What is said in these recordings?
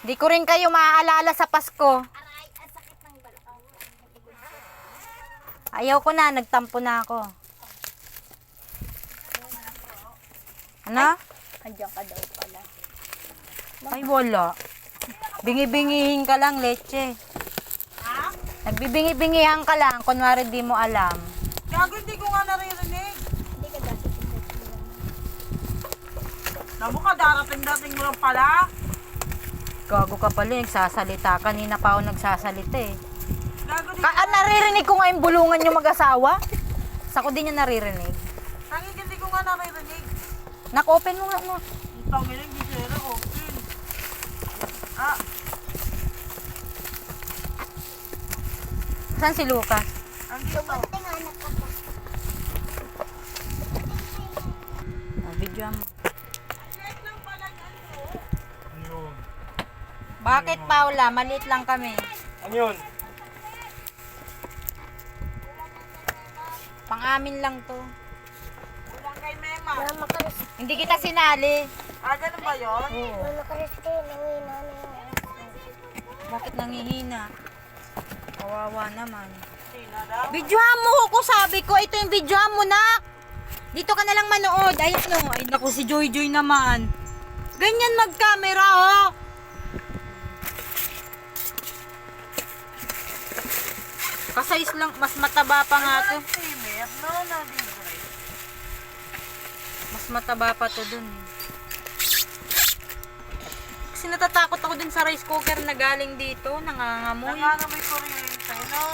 Di ko rin kayo maaalala sa Pasko. Aray, ang sakit ng balakang. Ayaw ko na, nagtampo na ako. Ano? Andiyan ka daw pala. Ay, wala. Bingi-bingihin ka lang, leche. Ha? Nagbibingi-bingihan ka lang, kunwari di mo alam. Gago, hindi ko nga naririnig. Hindi ka dapat tingnan. Namu ka, darating-dating mo lang pala. Gago ka pala, nagsasalita. Kanina pa ako nagsasalita eh. Gago, di Naririnig ko nga yung bulungan yung mag-asawa. Sa ko din yung naririnig. Tanging hindi ko nga naririnig. Nak-open mo nga mo. Ang tangin, hindi sila open. Ah, Saan si Lucas? andito. Tinganak ka pa. Video mo. Light lang pala yan, oh. Ano yun? Bakit, Paula? Maliit lang kami. Ano yun? Pang-amin lang to. Ulang kay Mema. Mama ka rin. Hindi kita sinali. Ah, ganun ba yun? Oo. Mama ka rin kayo. Nangina na yun. Bakit nangihina? Kawawa naman. Sina daw. Videohan mo ko, sabi ko. Ito yung videohan mo, nak. Dito ka na lang manood. Ayun no. Ay, naku, si Joy Joy naman. Ganyan mag-camera, oh. Kasayis lang, mas mataba pa nga to. Steamer, no, no, libre. Mas mataba pa to dun. Kasi natatakot ako dun sa rice cooker na galing dito. Nangangamoy. Nangangamoy kuryente, no?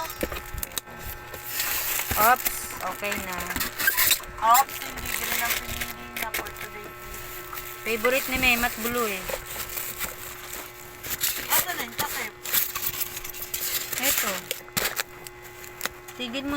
Oops. Okay na. Ops, hindi green ang pinili niya for today's video. Favorite ni Memat Blue eh. Asa na yung takip? Eto. Tigil mo